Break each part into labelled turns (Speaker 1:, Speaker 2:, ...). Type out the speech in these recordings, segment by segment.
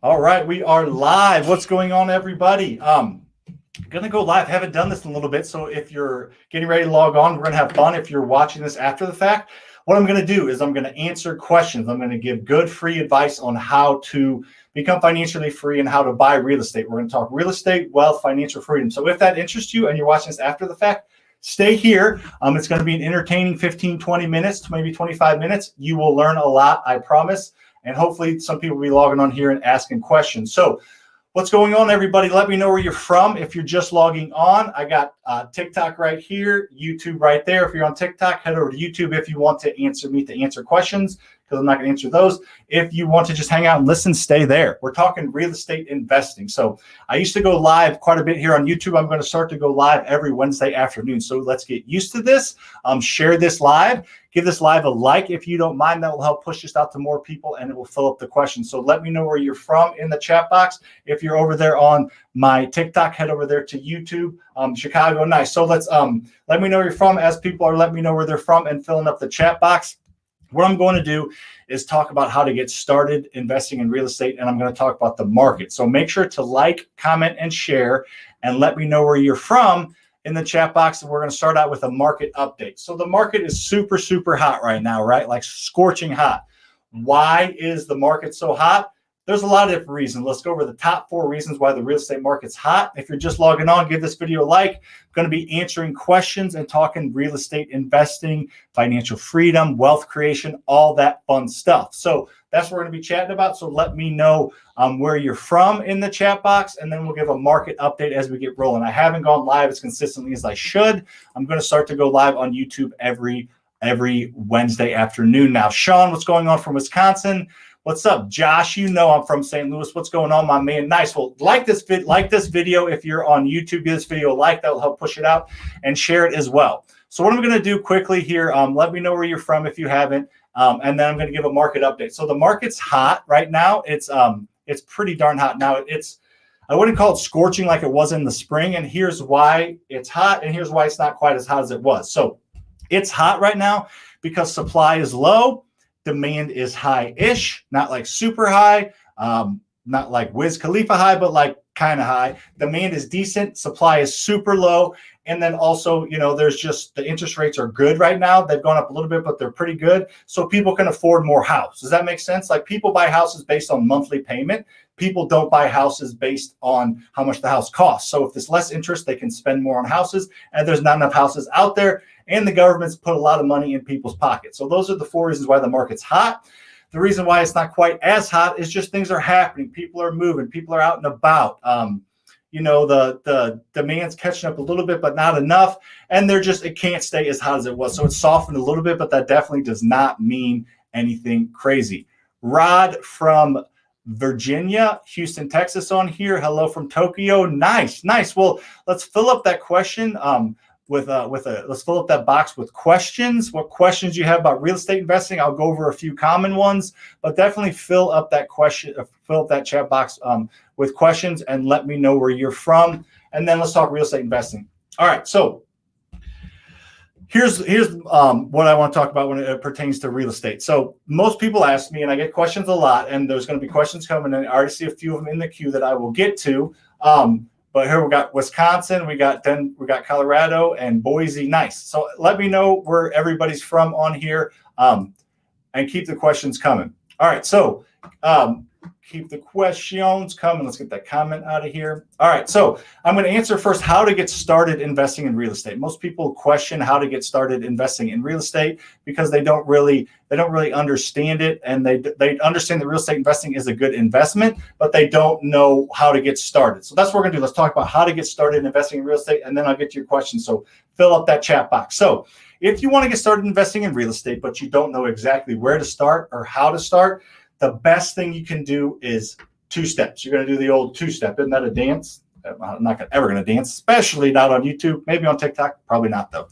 Speaker 1: All right, we are live. What's going on, everybody? Gonna go live. Haven't done this in a little bit, so if you're getting ready to log on, we're gonna have fun. If you're watching this after the fact, what I'm gonna do is I'm gonna answer questions. I'm gonna give good free advice on how to become financially free and how to buy real estate. We're gonna talk real estate, wealth, financial freedom. So if that interests you and you're watching this after the fact, stay here. It's going to be an entertaining 15, 20 minutes, maybe 25 minutes. You will learn a lot, I promise. And hopefully some people will be logging on here and asking questions. So what's going on, everybody? Let me know where you're from. If you're just logging on, I got TikTok right here, YouTube right there. If you're on TikTok, head over to YouTube if you want to answer questions, because I'm not going to answer those. If you want to just hang out and listen, stay there. We're talking real estate investing. So I used to go live quite a bit here on YouTube. I'm going to start to go live every Wednesday afternoon. So let's get used to this. Share this live. Give this live a like if you don't mind. That will help push this out to more people, and it will fill up the questions. So let me know where you're from in the chat box. If you're over there on my TikTok, head over there to YouTube. Chicago, nice. So let's let me know where you're from as people are letting me know where they're from and filling up the chat box. What I'm going to do is talk about how to get started investing in real estate, and I'm going to talk about the market. So make sure to like, comment, and share, and let me know where you're from in the chat box. And we're going to start out with a market update. So the market is super, super hot right now, right? Like scorching hot. Why is the market so hot? There's a lot of different reasons. Let's go over the top 4 reasons why the real estate market's hot. If you're just logging on, give this video a like. I'm going to be answering questions and talking real estate investing, financial freedom, wealth creation, all that fun stuff. So that's what we're going to be chatting about. So let me know where you're from in the chat box, and then we'll give a market update as we get rolling. I haven't gone live as consistently as I should. I'm going to start to go live on YouTube every Wednesday afternoon now. Sean, what's going on from Wisconsin? What's up, Josh? You know I'm from St. Louis. What's going on, my man? Nice. Well, like this video. If you're on YouTube, give this video a like. That will help push it out, and share it as well. So what I'm going to do quickly here, let me know where you're from if you haven't, and then I'm going to give a market update. So the market's hot right now. It's pretty darn hot now. I wouldn't call it scorching like it was in the spring, and here's why it's hot, and here's why it's not quite as hot as it was. So it's hot right now because supply is low. Demand is high-ish, not like super high, not like Wiz Khalifa high, but like kind of high. Demand is decent. Supply is super low. And then also, there's just the interest rates are good right now. They've gone up a little bit, but they're pretty good. So people can afford more house. Does that make sense? Like people buy houses based on monthly payment. People don't buy houses based on how much the house costs. So if there's less interest, they can spend more on houses, and there's not enough houses out there, and the government's put a lot of money in people's pockets. So those are the 4 reasons why the market's hot. The reason why it's not quite as hot is just things are happening. People are moving. People are out and about. The demand's catching up a little bit, but not enough. And it can't stay as hot as it was. So it's softened a little bit, but that definitely does not mean anything crazy. Rod from Virginia, Houston, Texas on here. Hello from Tokyo. Nice. Well, let's fill up that question. Let's fill up that box with questions. What questions you have about real estate investing? I'll go over a few common ones, but definitely fill up that chat box with questions, and let me know where you're from. And then let's talk real estate investing. All right. So here's what I want to talk about when it pertains to real estate. So most people ask me, and I get questions a lot, and there's going to be questions coming in. I already see a few of them in the queue that I will get to. But here we got Wisconsin, we got Colorado, and Boise. Nice. So let me know where everybody's from on here, and keep the questions coming. All right. So keep the questions coming. Let's get that comment out of here. All right. So I'm going to answer first how to get started investing in real estate. Most people question how to get started investing in real estate because they don't really understand it, and they understand that real estate investing is a good investment, but they don't know how to get started. So that's what we're going to do. Let's talk about how to get started investing in real estate, and then I'll get to your questions. So fill up that chat box. So if you want to get started investing in real estate, but you don't know exactly where to start or how to start, the best thing you can do is 2 steps. You're going to do the old 2-step. Isn't that a dance? I'm not ever going to dance, especially not on YouTube, maybe on TikTok, probably not though.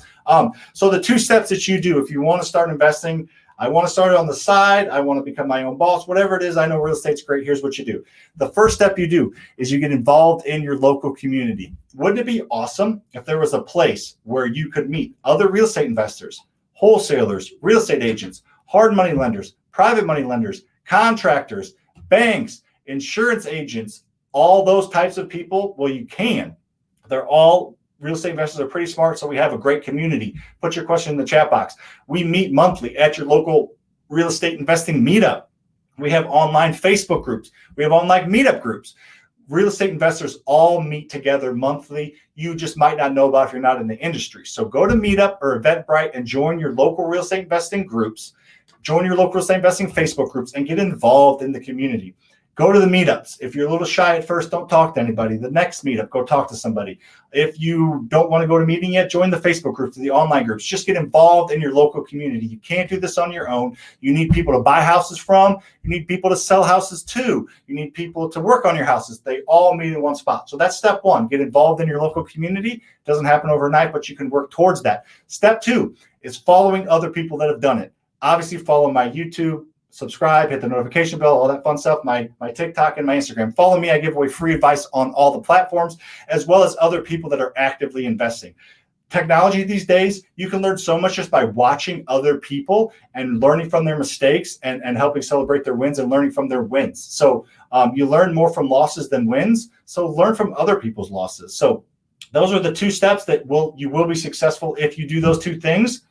Speaker 1: So the 2 steps that you do if you want to start investing, I want to start it on the side, I want to become my own boss, whatever it is, I know real estate's great. Here's what you do. The first step you do is you get involved in your local community. Wouldn't it be awesome if there was a place where you could meet other real estate investors, wholesalers, real estate agents, hard money lenders, private money lenders, contractors, banks, insurance agents, all those types of people. Well, you can. They're all real estate investors are pretty smart, so we have a great community. Put your question in the chat box. We meet monthly at your local real estate investing meetup. We have online Facebook groups. We have online meetup groups. Real estate investors all meet together monthly. You just might not know about if you're not in the industry. So go to Meetup or Eventbrite and join your local real estate investing groups. Join your local real estate investing Facebook groups and get involved in the community. Go to the meetups. If you're a little shy at first, don't talk to anybody. The next meetup, go talk to somebody. If you don't want to go to a meeting yet, join the Facebook groups, the online groups. Just get involved in your local community. You can't do this on your own. You need people to buy houses from. You need people to sell houses to. You need people to work on your houses. They all meet in one spot. So that's step one. Get involved in your local community. It doesn't happen overnight, but you can work towards that. Step two is following other people that have done it. Obviously, follow my YouTube. Subscribe, hit the notification bell, all that fun stuff, my TikTok and my Instagram. Follow me. I give away free advice on all the platforms, as well as other people that are actively investing. Technology these days, you can learn so much just by watching other people and learning from their mistakes and helping celebrate their wins and learning from their wins. So you learn more from losses than wins. So learn from other people's losses. So those are the two steps that you will be successful if you do those two things.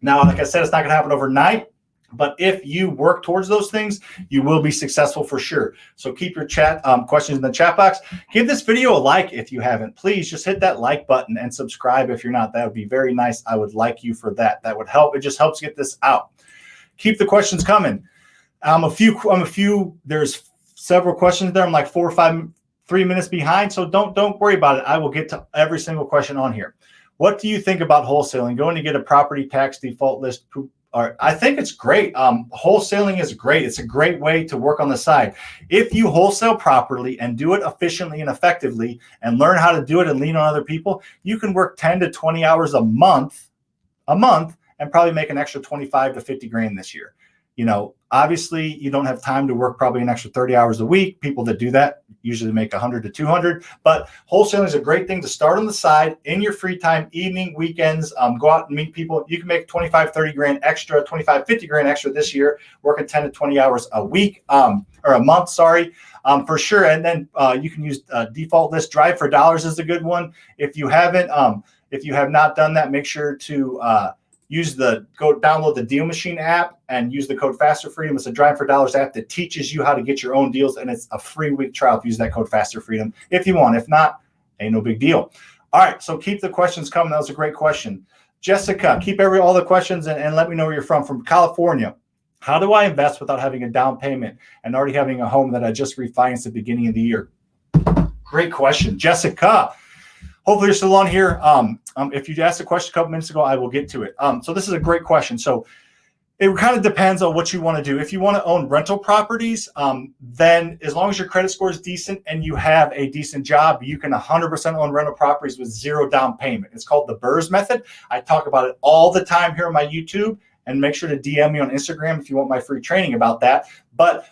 Speaker 1: Now, like I said, it's not going to happen overnight. But if you work towards those things, you will be successful for sure. So keep your chat questions in the chat box. Give this video a like if you haven't. Please just hit that like button and subscribe if you're not. That would be very nice. I would like you for that. That would help. It just helps get this out. Keep the questions coming. There's several questions there. I'm like 3 minutes behind. So don't worry about it. I will get to every single question on here. What do you think about wholesaling? Going to get a property tax default list? I think it's great. Wholesaling is great. It's a great way to work on the side. If you wholesale properly and do it efficiently and effectively and learn how to do it and lean on other people, you can work 10 to 20 hours a month and probably make an extra 25 to 50 grand this year. You know, obviously you don't have time to work probably an extra 30 hours a week. People that do that usually make 100 to 200, but wholesaling is a great thing to start on the side in your free time, evening, weekends, go out and meet people. You can make 25, 30 grand extra, 25, 50 grand extra this year, working 10 to 20 hours a week, or a month, for sure. And then you can use default list. Drive for dollars is a good one. If you have not done that, make sure to go download the DealMachine app and use the code FasterFreedom. It's a Drive for Dollars app that teaches you how to get your own deals, and it's a free week trial if you use that code FasterFreedom if you want. If not, ain't no big deal. All right, so keep the questions coming. That was a great question. Jessica, keep all the questions and let me know where you're from California. How do I invest without having a down payment and already having a home that I just refinanced at the beginning of the year? Great question, Jessica. Hopefully you're still on here. If you asked a question a couple minutes ago, I will get to it. So this is a great question. So it kind of depends on what you want to do. If you want to own rental properties, then as long as your credit score is decent and you have a decent job, you can 100% own rental properties with zero down payment. It's called the BRRRR method. I talk about it all the time here on my YouTube. And make sure to DM me on Instagram if you want my free training about that. But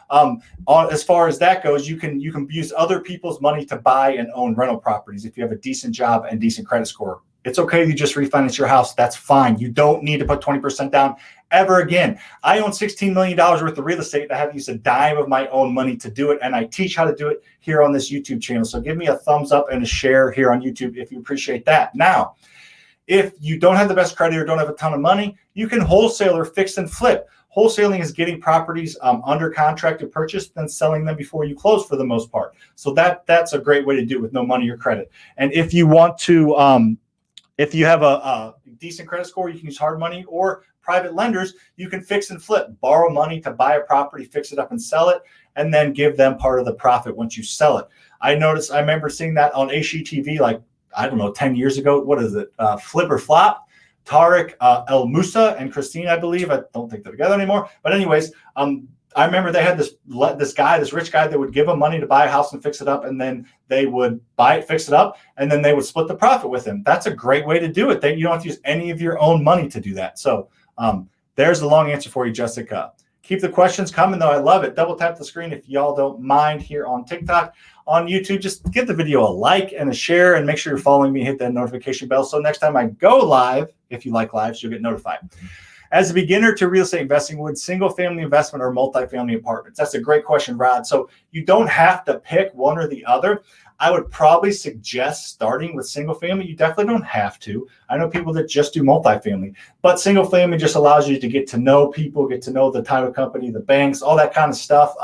Speaker 1: as far as that goes, you can use other people's money to buy and own rental properties if you have a decent job and decent credit score. It's okay if you just refinance your house. That's fine. You don't need to put 20% down ever again. I own $16 million worth of real estate, and I haven't used a dime of my own money to do it, and I teach how to do it here on this YouTube channel. So give me a thumbs up and a share here on YouTube if you appreciate that. Now, if you don't have the best credit or don't have a ton of money, you can wholesale or fix and flip. Wholesaling is getting properties under contract to purchase, then selling them before you close for the most part. So that's a great way to do it with no money or credit. And if you want to, if you have a decent credit score, you can use hard money or private lenders. You can fix and flip, borrow money to buy a property, fix it up and sell it, and then give them part of the profit once you sell it. I remember seeing that on HGTV, like, I don't know, 10 years ago. What is it? Flip or Flop. Tariq El Musa and Christine, I believe. I don't think they're together anymore. But anyways, I remember they had this rich guy that would give them money to buy a house and fix it up, and then they would buy it, fix it up, and then they would split the profit with him. That's a great way to do it. You don't have to use any of your own money to do that. So there's the long answer for you, Jessica. Keep the questions coming, though. I love it. Double tap the screen if y'all don't mind here on TikTok. On YouTube, just give the video a like and a share, and make sure you're following me. Hit that notification bell so next time I go live, if you like lives, you'll get notified. As a beginner to real estate investing, would single family investment or multifamily apartments? That's a great question, Rod. So you don't have to pick one or the other. I would probably suggest starting with single family. You definitely don't have to. I know people that just do multifamily, but single family just allows you to get to know people, get to know the title company, the banks, all that kind of stuff.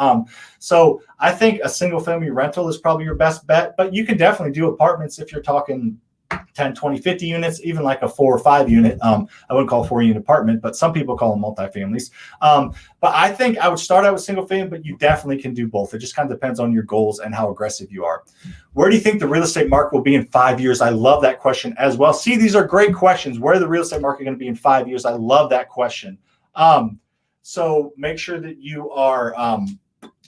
Speaker 1: So I think a single family rental is probably your best bet, but you can definitely do apartments if you're talking 10, 20, 50 units, even like a 4 or 5 unit. I wouldn't call a 4-unit apartment, but some people call them multifamilies. But I think I would start out with single family, but you definitely can do both. It just kind of depends on your goals and how aggressive you are. Where do you think the real estate market will be in 5 years? I love that question as well. See, these are great questions. Where is the real estate market going to be in 5 years? I love that question. So make sure that you are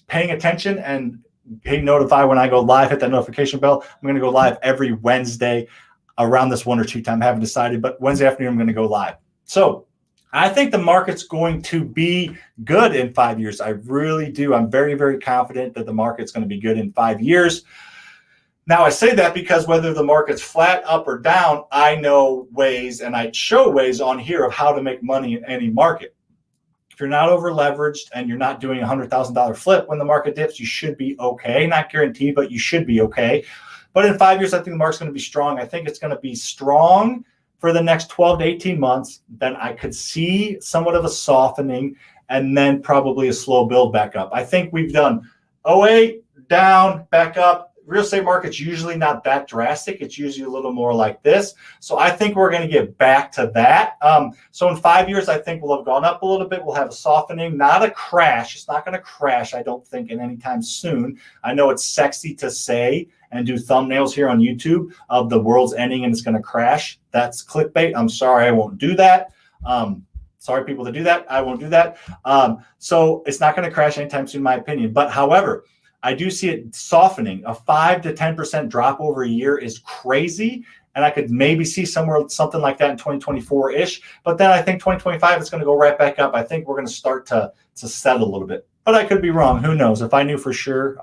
Speaker 1: paying attention and hit notify when I go live. Hit that notification bell. I'm going to go live every Wednesday around this 1 or 2 time. I haven't decided, but Wednesday afternoon I'm going to go live. So I think the market's going to be good in 5 years. I really do. I'm very, very confident that the market's going to be good in 5 years. Now I say that because whether the market's flat, up, or down, I know ways and I show ways on here of how to make money in any market. If you're not over leveraged and you're not doing a $100,000 flip when the market dips, you should be okay. Not guaranteed, but you should be okay. But in 5 years, I think the market's going to be strong. I think it's going to be strong for the next 12 to 18 months. Then I could see somewhat of a softening and then probably a slow build back up. I think we've done 08, down, back up. Real estate market's usually not that drastic. It's usually a little more like this. So I think we're going to get back to that. So in 5 years, I think we'll have gone up a little bit. We'll have a softening, not a crash. It's not going to crash, I don't think, in any time soon. I know it's sexy to say and do thumbnails here on YouTube of the world's ending and it's going to crash. That's clickbait. I'm sorry, I won't do that. Sorry, people that do that. I won't do that. So it's not going to crash anytime soon, in my opinion. But however, I do see it softening. A 5 to 10% drop over a year is crazy. And I could maybe see something like that in 2024-ish. But then I think 2025 is going to go right back up. I think we're going to start to settle a little bit. But I could be wrong. Who knows? If I knew for sure,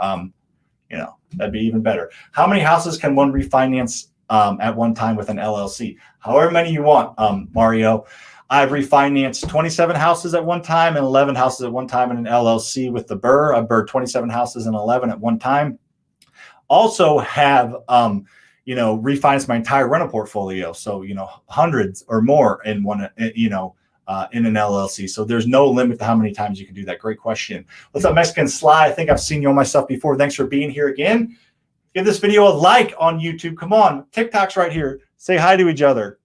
Speaker 1: that'd be even better. How many houses can one refinance at one time with an LLC? However many you want, Mario. I've refinanced 27 houses at one time and 11 houses at one time in an LLC with the BRRRR. I've BRRR'd 27 houses and 11 at one time. Also have, refinanced my entire rental portfolio. So, hundreds or more in one, in an LLC. So there's no limit to how many times you can do that. Great question. What's up, Mexican Sly? I think I've seen you on myself before. Thanks for being here again. Give this video a like on YouTube. Come on. TikTok's right here. Say hi to each other.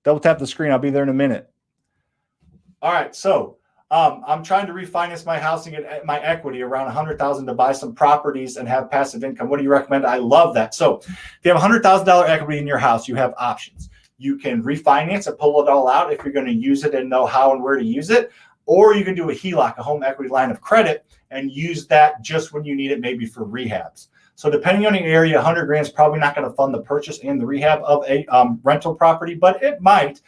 Speaker 1: Double tap the screen. I'll be there in a minute. All right. So I'm trying to refinance my house and get my equity around $100,000 to buy some properties and have passive income. What do you recommend? I love that. So if you have $100,000 equity in your house, you have options. You can refinance and pull it all out if you're going to use it and know how and where to use it. Or you can do a HELOC, a home equity line of credit, and use that just when you need it, maybe for rehabs. So depending on the area, 100 grand is probably not going to fund the purchase and the rehab of a rental property, but it might.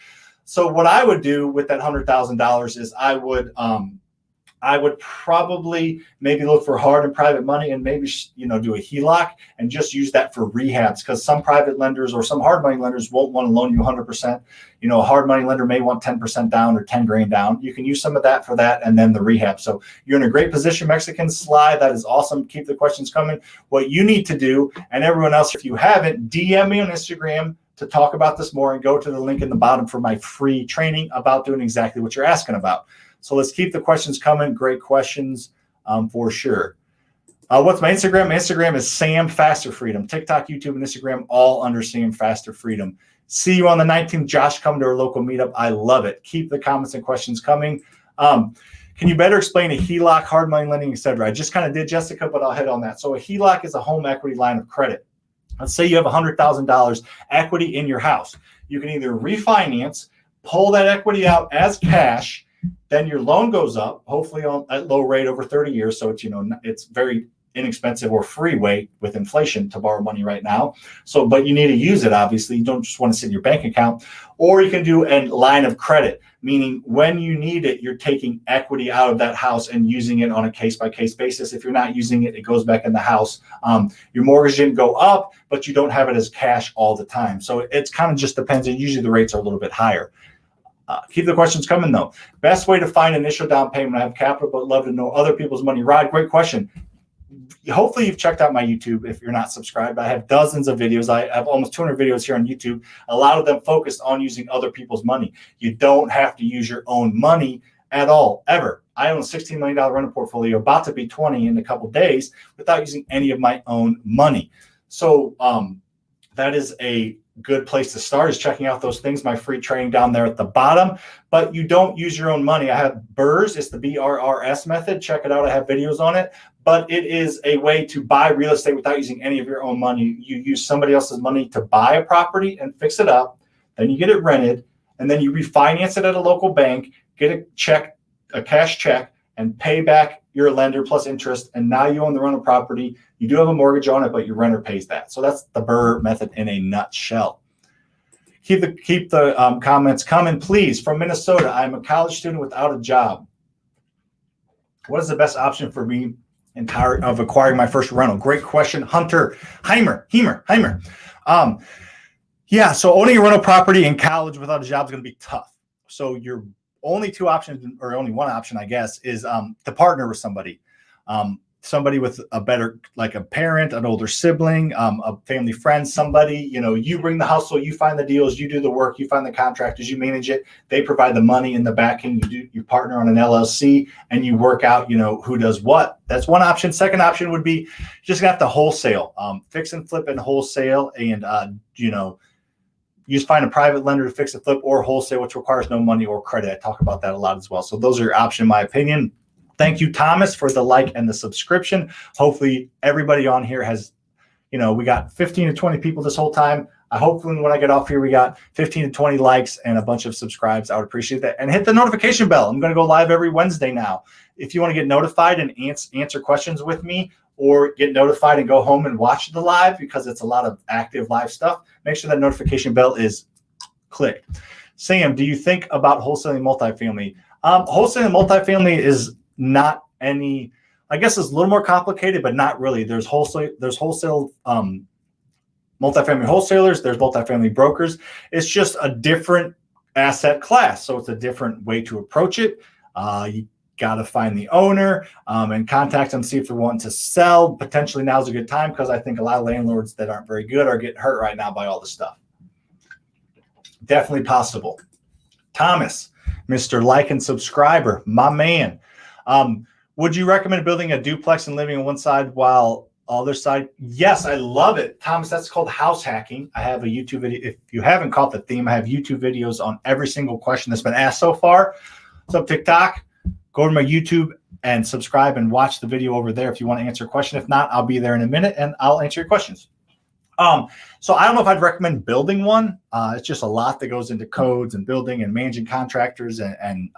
Speaker 1: So what I would do with that $100,000 is I would probably maybe look for hard and private money and maybe, do a HELOC and just use that for rehabs, because some private lenders or some hard money lenders won't want to loan you 100%. A hard money lender may want 10% down or 10 grand down. You can use some of that for that and then the rehab. So you're in a great position, Mexican Sly. That is awesome. Keep the questions coming. What you need to do, and everyone else, if you haven't, DM me on Instagram to talk about this more and go to the link in the bottom for my free training about doing exactly what you're asking about. So let's keep the questions coming. Great questions for sure. What's my Instagram? My Instagram is SamFasterFreedom. TikTok, YouTube, and Instagram, all under SamFasterFreedom. See you on the 19th. Josh, come to our local meetup. I love it. Keep the comments and questions coming. Can you better explain a HELOC, hard money lending, etc.? I just kind of did, Jessica, but I'll hit on that. So a HELOC is a home equity line of credit. Let's say you have $100,000 equity in your house. You can either refinance, pull that equity out as cash, then your loan goes up, hopefully at low rate over 30 years. So it's very inexpensive or free way with inflation to borrow money right now. So, but you need to use it, obviously. You don't just want to sit in your bank account. Or you can do a line of credit, meaning when you need it, you're taking equity out of that house and using it on a case-by-case basis. If you're not using it, it goes back in the house. Your mortgage didn't go up, but you don't have it as cash all the time. So it's kind of just depends. And usually the rates are a little bit higher. Keep the questions coming, though. Best way to find initial down payment. I have capital, but love to know other people's money. Rod, great question. Hopefully you've checked out my YouTube if you're not subscribed. I have dozens of videos. I have almost 200 videos here on YouTube. A lot of them focused on using other people's money. You don't have to use your own money at all, ever. I own a $16 million rental portfolio, about to be 20 in a couple days, without using any of my own money. So that is a good place to start, is checking out those things, my free training down there at the bottom. But you don't use your own money. I have BRRS, it's the BRRS method. Check it out. I have videos on it. But it is a way to buy real estate without using any of your own money. You use somebody else's money to buy a property and fix it up. Then you get it rented, and then you refinance it at a local bank, get a check, a cash check, and pay back your lender plus interest. And now you own the rental property. You do have a mortgage on it, but your renter pays that. So that's the BRRRR method in a nutshell. Keep the comments coming, please. From Minnesota, I'm a college student without a job. What is the best option for me of acquiring my first rental? Great question, Hunter Heimer. Yeah, so owning a rental property in college without a job is going to be tough. So your only two options, or only one option, I guess, is to partner with somebody. Somebody with a better, like a parent, an older sibling, a family friend, somebody, you bring the hustle, you find the deals, you do the work, you find the contractors, you manage it. They provide the money in the backing. You partner on an LLC, and you work out, who does what. That's one option. Second option would be just gonna have to wholesale, fix and flip and wholesale, and you just find a private lender to fix and flip, or wholesale, which requires no money or credit. I talk about that a lot as well. So those are your options, in my opinion. Thank you, Thomas, for the like and the subscription. Hopefully everybody on here has, we got 15 to 20 people this whole time. I hope when I get off here, we got 15 to 20 likes and a bunch of subscribes. I would appreciate that. And hit the notification bell. I'm going to go live every Wednesday now. If you want to get notified and answer questions with me, or get notified and go home and watch the live, because it's a lot of active live stuff, make sure that notification bell is clicked. Sam, do you think about wholesaling multifamily? Wholesaling multifamily is not any, I guess it's a little more complicated, but not really. There's wholesale multifamily wholesalers, there's multifamily brokers. It's just a different asset class. So it's a different way to approach it. You got to find the owner and contact them, see if they're wanting to sell. Potentially now's a good time, because I think a lot of landlords that aren't very good are getting hurt right now by all this stuff. Definitely possible. Thomas, Mr. Like and Subscriber, my man. Would you recommend building a duplex and living on one side while other side? Yes, I love it, Thomas. That's called house hacking. I have a YouTube video. If you haven't caught the theme, I have YouTube videos on every single question that's been asked so far. What's up, TikTok? Go to my YouTube and subscribe and watch the video over there if you want to answer a question. If not, I'll be there in a minute and I'll answer your questions. So I don't know if I'd recommend building one. It's just a lot that goes into codes and building and managing contractors and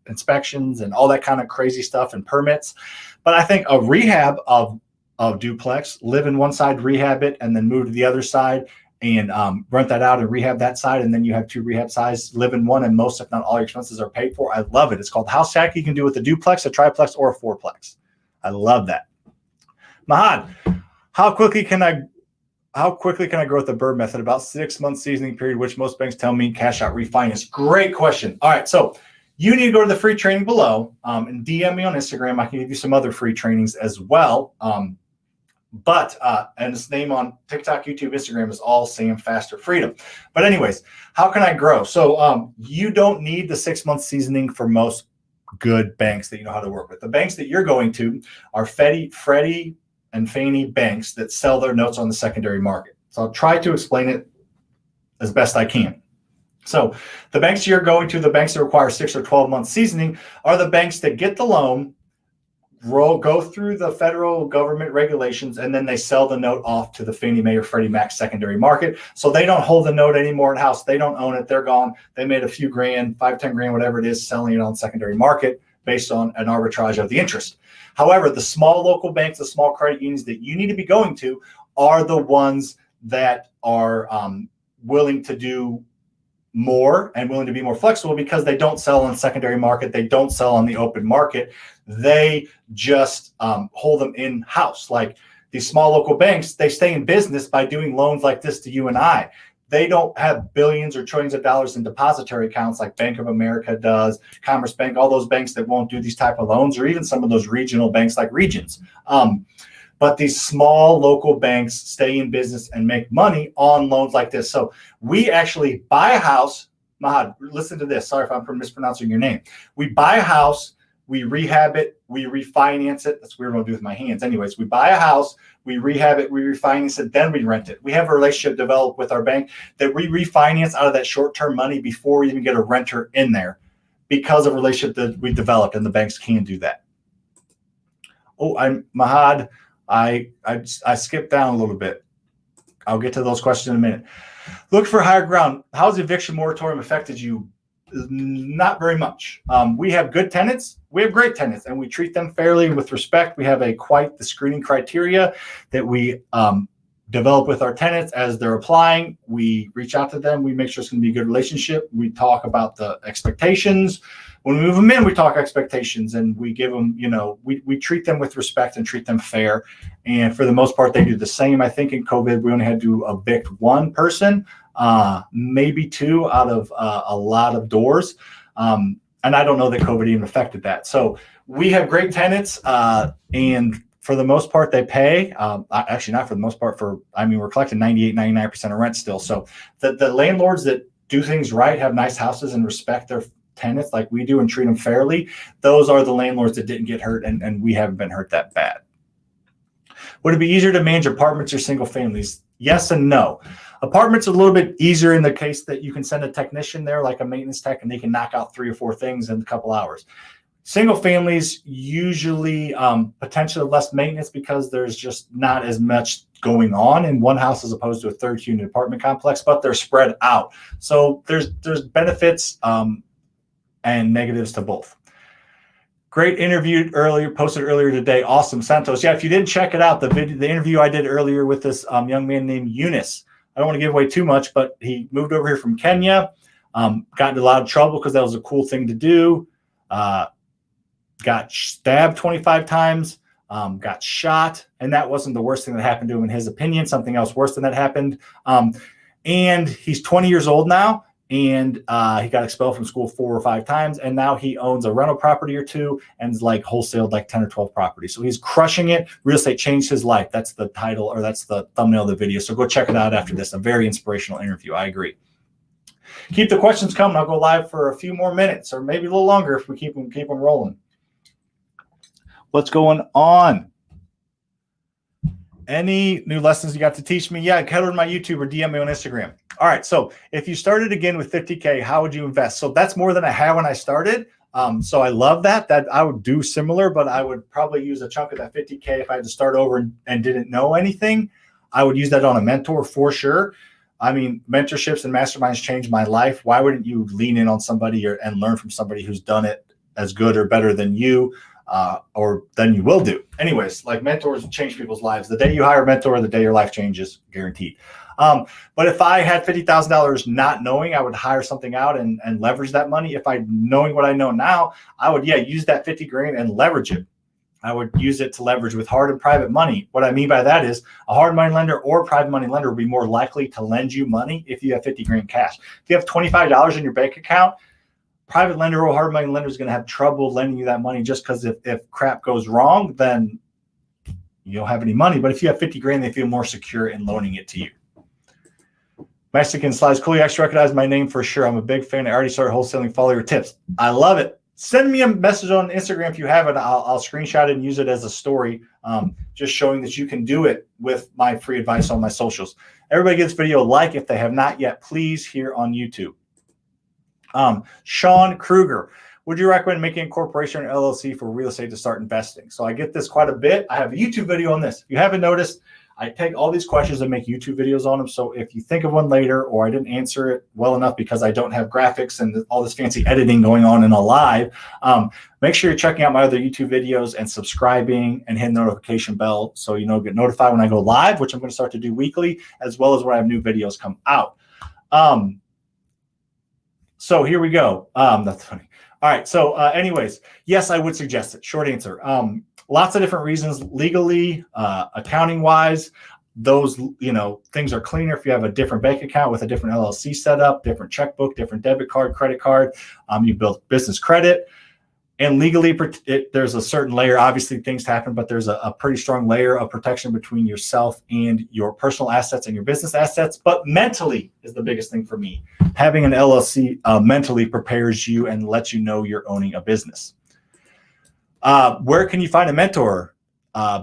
Speaker 1: inspections and all that kind of crazy stuff and permits. But I think a rehab of duplex, live in one side, rehab it, and then move to the other side and rent that out and rehab that side. And then you have two rehab sides, live in one, and most, if not all, your expenses are paid for. I love it. It's called house hack. You can do it with a duplex, a triplex, or a fourplex. I love that. Mahad, how quickly can I grow with the BRRRR method? About 6 months seasoning period, which most banks tell me cash out refinance. Great question. All right, so you need to go to the free training below and DM me on Instagram. I can give you some other free trainings as well. And his name on TikTok, YouTube, Instagram is all SamFasterFreedom. But anyways, how can I grow? So you don't need the 6 month seasoning for most good banks that you know how to work with. The banks that you're going to are Freddie and Fannie banks that sell their notes on the secondary market. So I'll try to explain it as best I can. So the banks you're going to, the banks that require 6 or 12 month seasoning, are the banks that get the loan, go through the federal government regulations, and then they sell the note off to the Fannie Mae or Freddie Mac secondary market. So they don't hold the note anymore in house. They don't own it. They're gone. They made a few grand, 5, 10 grand, whatever it is, selling it on secondary market based on an arbitrage of the interest. However, the small local banks, the small credit unions that you need to be going to are the ones that are willing to do more and willing to be more flexible, because they don't sell on the secondary market. They don't sell on the open market. They just hold them in house. Like these small local banks, they stay in business by doing loans like this to you and I. they don't have billions or trillions of dollars in depository accounts like Bank of America does, Commerce Bank, all those banks that won't do these type of loans, or even some of those regional banks like Regions. But these small local banks stay in business and make money on loans like this. So we actually buy a house. Mahad, listen to this. Sorry if I'm mispronouncing your name. We buy a house, we rehab it, we refinance it. That's weird what I do with my hands. Anyways, we buy a house, we rehab it, we refinance it, then we rent it. We have a relationship developed with our bank that we refinance out of that short-term money before we even get a renter in there because of a relationship that we developed, and the banks can do that. Oh, Mahad, I skipped down a little bit. I'll get to those questions in a minute. Look for higher ground. How's the eviction moratorium affected you? Not very much. We have good tenants. We have great tenants, and we treat them fairly with respect. We have the screening criteria that we develop with our tenants as they're applying. We reach out to them. We make sure it's going to be a good relationship. We talk about the expectations. When we move them in, we talk expectations, and we give them, we treat them with respect and treat them fair. And for the most part, they do the same. I think in COVID, we only had to evict one person, maybe two out of a lot of doors. And I don't know that COVID even affected that. So we have great tenants, and for the most part, they pay. Actually, not for the most part. We're collecting 98, 99% of rent still. So the landlords that do things right, have nice houses, and respect their tenants like we do and treat them fairly, those are the landlords that didn't get hurt, and we haven't been hurt that bad. Would it be easier to manage apartments or single families? Yes and no. Apartments are a little bit easier in the case that you can send a technician there, like a maintenance tech, and they can knock out 3 or 4 things in a couple hours. Single families usually potentially less maintenance because there's just not as much going on in one house as opposed to a 30-unit apartment complex, but they're spread out. So there's benefits and negatives to both. Great interview posted earlier today. Awesome, Santos. Yeah, if you didn't check it out, the interview I did earlier with this young man named Eunice. I don't want to give away too much, but he moved over here from Kenya, got into a lot of trouble because that was a cool thing to do. Got stabbed 25 times, got shot, and that wasn't the worst thing that happened to him in his opinion. Something else worse than that happened. And he's 20 years old now. And he got expelled from school 4 or 5 times, and now he owns a rental property or 2 and is like wholesaled like 10 or 12 properties. So he's crushing it. Real estate changed his life. That's the title, or that's the thumbnail of the video. So go check it out after this. A very inspirational interview. I agree. Keep the questions coming. I'll go live for a few more minutes, or maybe a little longer if we keep them rolling. What's going on? Any new lessons you got to teach me? Yeah, head over to my YouTube or DM me on Instagram. All right, so if you started again with 50K, how would you invest? So that's more than I had when I started. So I love that I would do similar, but I would probably use a chunk of that 50K if I had to start over and didn't know anything. I would use that on a mentor for sure. I mean, mentorships and masterminds changed my life. Why wouldn't you lean in on somebody and learn from somebody who's done it as good or better than you? Or than you will do. Anyways, like mentors change people's lives. The day you hire a mentor, the day your life changes, guaranteed. But if I had $50,000 not knowing, I would hire something out and leverage that money. If I knowing what I know now, I would, use that 50 grand and leverage it. I would use it to leverage with hard and private money. What I mean by that is a hard money lender or private money lender will be more likely to lend you money if you have 50 grand cash. If you have $25 in your bank account, private lender or hard money lender is going to have trouble lending you that money just because if crap goes wrong, then you don't have any money. But if you have 50 grand, they feel more secure in loaning it to you. Mexican Slides, cool. You actually recognize my name for sure. I'm a big fan. I already started wholesaling. Follow your tips. I love it. Send me a message on Instagram if you have it. I'll screenshot it and use it as a story, just showing that you can do it with my free advice on my socials. Everybody give this video a like if they have not yet, please, here on YouTube. Sean Kruger, would you recommend making a corporation or LLC for real estate to start investing? So I get this quite a bit. I have a YouTube video on this. If you haven't noticed, I take all these questions and make YouTube videos on them. So if you think of one later, or I didn't answer it well enough because I don't have graphics and all this fancy editing going on in a live, make sure you're checking out my other YouTube videos and subscribing and hitting the notification bell so get notified when I go live, which I'm going to start to do weekly, as well as when I have new videos come out. So here we go. That's funny. All right. So anyways, yes, I would suggest it. Short answer. Lots of different reasons, legally, accounting wise. those, things are cleaner if you have a different bank account with a different LLC setup, different checkbook, different debit card, credit card. You build business credit. And legally, there's a certain layer. Obviously, things happen, but there's a pretty strong layer of protection between yourself and your personal assets and your business assets. But mentally is the biggest thing for me. Having an LLC mentally prepares you and lets you know you're owning a business. Where can you find a mentor?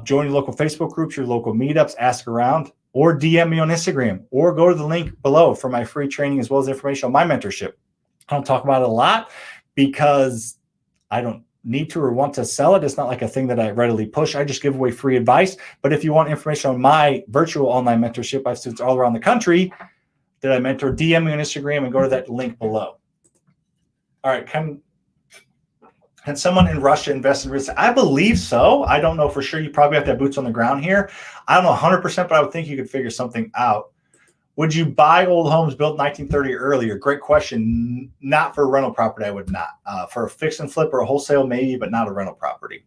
Speaker 1: Join your local Facebook groups, your local meetups, ask around, or DM me on Instagram, or go to the link below for my free training as well as information on my mentorship. I don't talk about it a lot because I don't need to or want to sell it. It's not like a thing that I readily push. I just give away free advice. But if you want information on my virtual online mentorship, I have students all around the country that I mentor. DM me on Instagram and go to that link below. All right. Can someone in Russia invest in real estate? I believe so. I don't know for sure. You probably have to have boots on the ground here. I don't know 100%, but I would think you could figure something out. Would you buy old homes built 1930 or earlier? Great question. Not for a rental property, I would not. For a fix and flip or a wholesale, maybe, but not a rental property.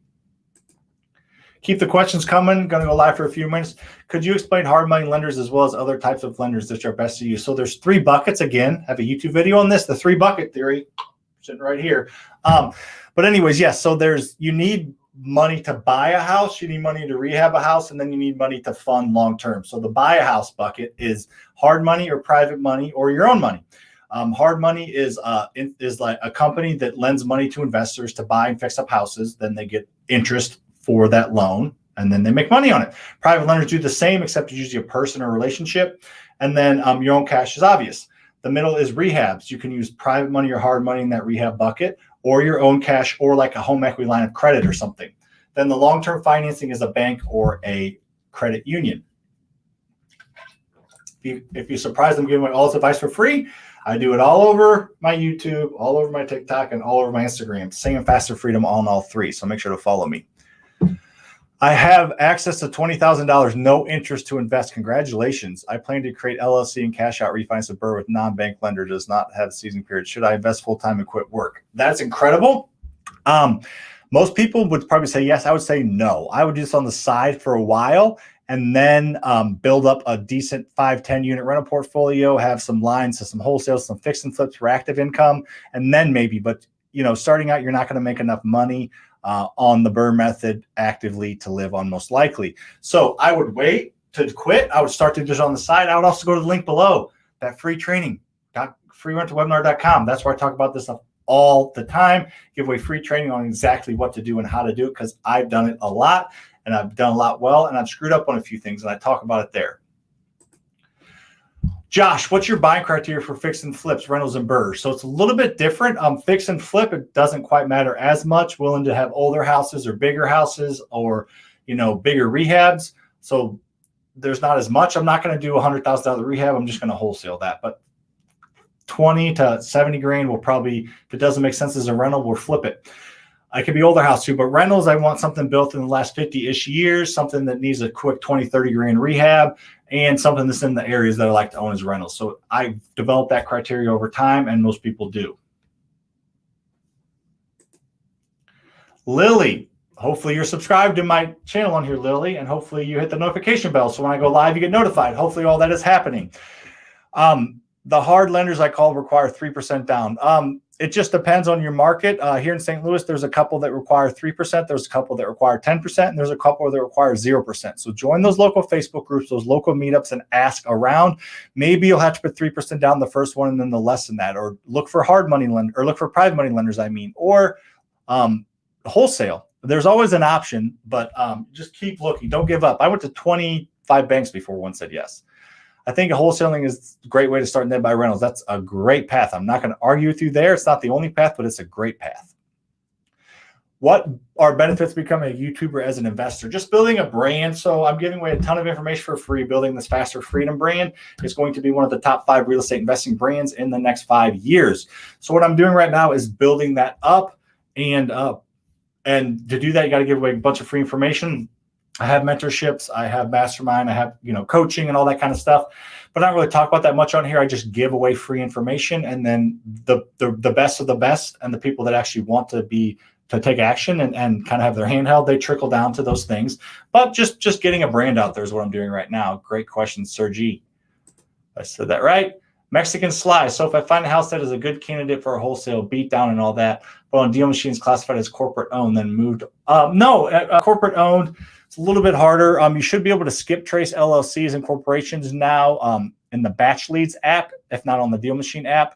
Speaker 1: Keep the questions coming. Going to go live for a few minutes. Could you explain hard money lenders as well as other types of lenders that are best to use? So there's 3 buckets. Again, I have a YouTube video on this, the 3-bucket theory, sitting right here. But anyways, yes. So you need money to buy a house, you need money to rehab a house, and then you need money to fund long term. So the buy a house bucket is hard money or private money or your own money. Hard money is like a company that lends money to investors to buy and fix up houses. Then they get interest for that loan, and then they make money on it. Private lenders do the same, except it's usually a person or relationship. And then your own cash is obvious. The middle is rehabs. You can use private money or hard money in that rehab bucket, or your own cash, or like a home equity line of credit or something. Then the long-term financing is a bank or a credit union. If you're surprised I'm giving away all this advice for free, I do it all over my YouTube, all over my TikTok, and all over my Instagram. SamFasterFreedom on all 3. So make sure to follow me. I have access to $20,000, no interest to invest. Congratulations. I plan to create LLC and cash out refinance a BRRRR with non-bank lender, does not have season period. Should I invest full-time and quit work? That's incredible. Most people would probably say yes. I would say no. I would do this on the side for a while and then build up a decent 5-10 unit rental portfolio, have some lines to some wholesale, some fix and flips for active income, and then maybe. But starting out, you're not going to make enough money on the BRRRR method actively to live on, most likely. So I would wait to quit. I would start to do this on the side. I would also go to the link below, that free training, freerentalwebinar.com. That's where I talk about this stuff all the time. Give away free training on exactly what to do and how to do it, because I've done it a lot and I've done a lot well, and I've screwed up on a few things, and I talk about it there. Josh, what's your buying criteria for fix and flips, rentals, and BRRRRs? So it's a little bit different. Fix and flip, it doesn't quite matter as much. Willing to have older houses or bigger houses or, bigger rehabs. So there's not as much. I'm not going to do $100,000 rehab. I'm just going to wholesale that. But 20 to 70 grand will probably, if it doesn't make sense as a rental, we'll flip it. I could be older house too, but rentals, I want something built in the last 50-ish years, something that needs a quick 20, 30 grand rehab, and something that's in the areas that I like to own as rentals. So I've developed that criteria over time, and most people do. Lily, hopefully you're subscribed to my channel on here, Lily, and hopefully you hit the notification bell. So when I go live, you get notified. Hopefully all that is happening. The hard lenders I call require 3% down. It just depends on your market. Here in St. Louis, there's a couple that require 3%. There's a couple that require 10%, and there's a couple that require 0%. So join those local Facebook groups, those local meetups, and ask around. Maybe you'll have to put 3% down the first one and then the less than that, or look for hard money lender, or look for private money lenders, or wholesale. There's always an option, but just keep looking. Don't give up. I went to 25 banks before one said yes. I think wholesaling is a great way to start in net buy rentals. That's a great path. I'm not going to argue with you there. It's not the only path, but it's a great path. What are benefits of becoming a YouTuber as an investor? Just building a brand. So I'm giving away a ton of information for free. Building this FasterFreedom brand is going to be one of the top 5 real estate investing brands in the next 5 years. So what I'm doing right now is building that up. And to do that, you got to give away a bunch of free information. I have mentorships, I have mastermind, I have, coaching and all that kind of stuff, but I don't really talk about that much on here. I just give away free information, and then the best of the best and the people that actually want to be take action and kind of have their hand held, they trickle down to those things. But just getting a brand out there is what I'm doing right now. Great question, Sergi. I said that right. Mexican Sly. So if I find a house that is a good candidate for a wholesale beat down and all that, but on DealMachine is classified as corporate owned, then moved. No, corporate owned. It's a little bit harder. You should be able to skip trace LLCs and corporations now in the Batch Leads app, if not on the DealMachine app.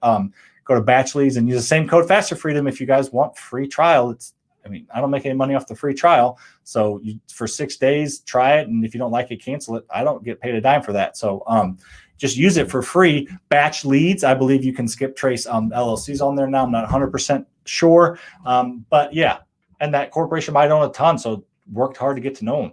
Speaker 1: Go to Batch Leads and use the same code FasterFreedom if you guys want free trial. I don't make any money off the free trial. So for 6 days, try it. And if you don't like it, cancel it. I don't get paid a dime for that. So just use it for free. Batch Leads, I believe you can skip trace LLCs on there now. I'm not 100% sure. But yeah, and that corporation might own a ton. So worked hard to get to know them.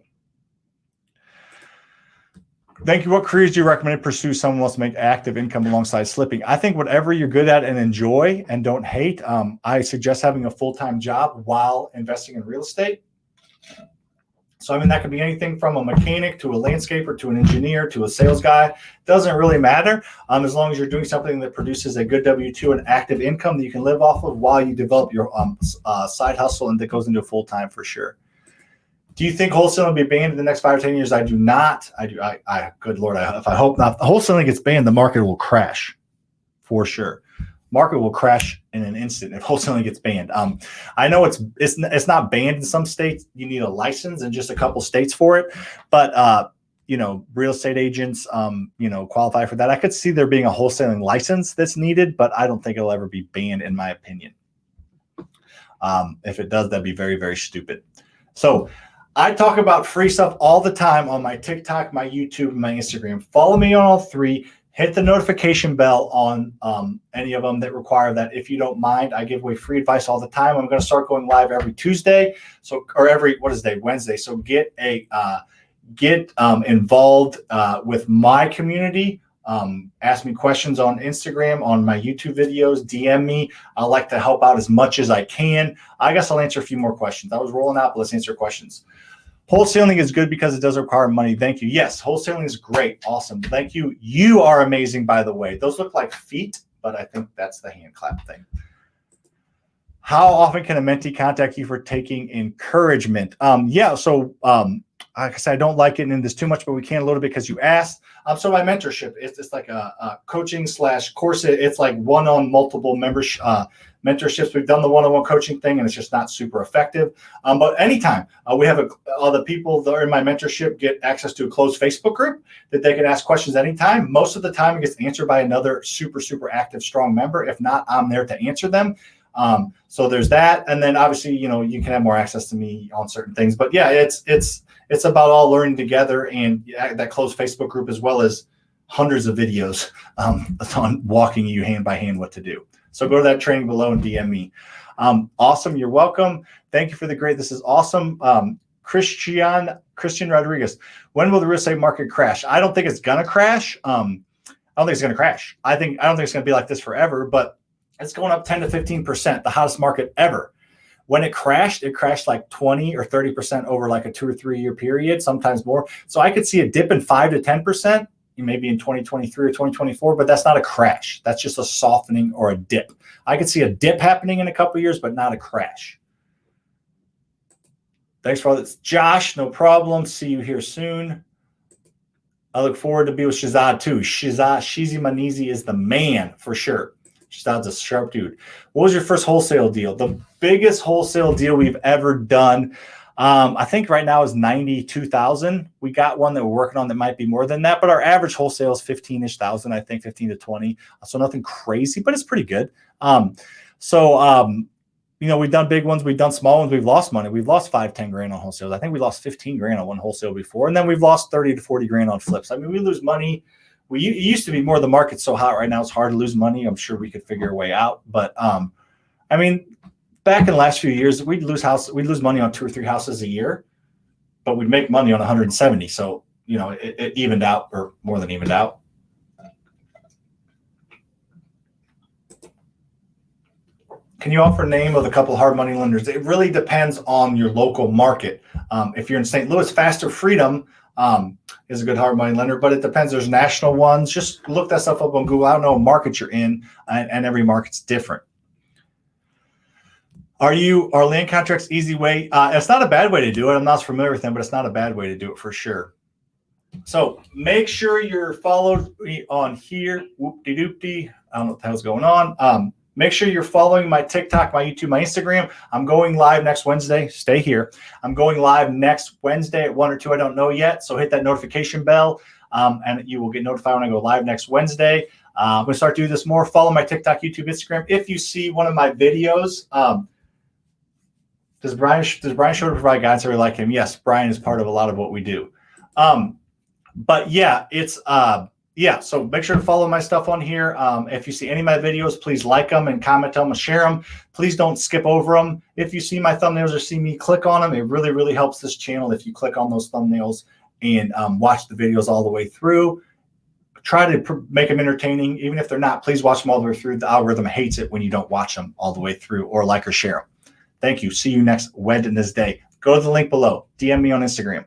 Speaker 1: Thank you. What careers do you recommend to pursue someone wants to make active income alongside slipping? I think whatever you're good at and enjoy and don't hate. I suggest having a full-time job while investing in real estate. So, that could be anything from a mechanic to a landscaper to an engineer to a sales guy. Doesn't really matter as long as you're doing something that produces a good W-2 and active income that you can live off of while you develop your side hustle, and that goes into full-time for sure. Do you think wholesaling will be banned in the next 5 or 10 years? I do not. Good Lord, if I hope not. If wholesaling gets banned, the market will crash for sure. Market will crash in an instant if wholesaling gets banned. I know it's not banned in some states. You need a license in just a couple states for it. But, real estate agents, qualify for that. I could see there being a wholesaling license that's needed, but I don't think it'll ever be banned in my opinion. If it does, that'd be very, very stupid. So, I talk about free stuff all the time on my TikTok, my YouTube, and my Instagram. Follow me on all 3. Hit the notification bell on any of them that require that. If you don't mind, I give away free advice all the time. I'm going to start going live every Tuesday, Wednesday. So get involved with my community. Ask me questions on Instagram, on my YouTube videos, DM me. I like to help out as much as I can. I guess I'll answer a few more questions. I was rolling out, but let's answer questions. Wholesaling is good because it does require money. Thank you. Yes, wholesaling is great. Awesome. Thank you. You are amazing, by the way. Those look like feet, but I think that's the hand clap thing. How often can a mentee contact you for taking encouragement? Like I said, I don't like getting into this too much, but we can a little bit because you asked. So my mentorship, it's like a coaching / course. It's like one on multiple mentorships. We've done the one-on-one coaching thing, and it's just not super effective. But anytime we have all the people that are in my mentorship get access to a closed Facebook group that they can ask questions anytime. Most of the time, it gets answered by another super, super active, strong member. If not, I'm there to answer them. So there's that, and then obviously, you can have more access to me on certain things. But yeah, it's about all learning together, and that closed Facebook group, as well as hundreds of videos on walking you hand by hand what to do. So go to that training below and DM me. Awesome. You're welcome. Thank you for the great. This is awesome. Christian Rodriguez. When will the real estate market crash? I don't think it's going to crash. I don't think it's going to crash. I don't think it's going to be like this forever, but it's going up 10 to 15%, the hottest market ever. When it crashed like 20 or 30% over like a 2 or 3 year period, sometimes more. So I could see a dip in 5 to 10%, maybe in 2023 or 2024, but that's not a crash. That's just a softening or a dip. I could see a dip happening in a couple of years, but not a crash. Thanks for all this. Josh, no problem. See you here soon. I look forward to be with Shazad too. Shizi Manizi is the man for sure. Shazad's a sharp dude. What was your first wholesale deal? The biggest wholesale deal we've ever done, I think right now is 92,000. We got one that we're working on that might be more than that, but our average wholesale is 15-ish thousand, I think 15 to 20. So nothing crazy, but it's pretty good. We've done big ones, we've done small ones, we've lost money. We've lost 5-10 grand on wholesales. I think we lost 15 grand on one wholesale before, and then we've lost 30 to 40 grand on flips. We lose money. It used to be more, the market's so hot right now, it's hard to lose money. I'm sure we could figure a way out. But back in the last few years, we'd lose money on 2 or 3 houses a year, but we'd make money on 170. So, it evened out, or more than evened out. Can you offer name of a couple of hard money lenders? It really depends on your local market. If you're in St. Louis, FasterFreedom is a good hard money lender, but it depends. There's national ones. Just look that stuff up on Google. I don't know what market you're in, and every market's different. Are land contracts easy way? It's not a bad way to do it. I'm not familiar with them, but it's not a bad way to do it for sure. So make sure you're followed on here. Whoop-de-doop-de. I don't know what the hell's going on. Make sure you're following my TikTok, my YouTube, my Instagram. I'm going live next Wednesday. Stay here. I'm going live next Wednesday at 1 or 2. I don't know yet. So hit that notification bell, and you will get notified when I go live next Wednesday. I'm going to start doing this more. Follow my TikTok, YouTube, Instagram. If you see one of my videos, does Brian show to provide guidance? I really like him. Yes, Brian is part of a lot of what we do. But yeah, it's so make sure to follow my stuff on here. If you see any of my videos, please like them and comment them and share them. Please don't skip over them. If you see my thumbnails or see me, click on them. It really, really helps this channel if you click on those thumbnails and watch the videos all the way through. Try to make them entertaining. Even if they're not, please watch them all the way through. The algorithm hates it when you don't watch them all the way through or like or share them. Thank you. See you next Wednesday. Go to the link below. DM me on Instagram.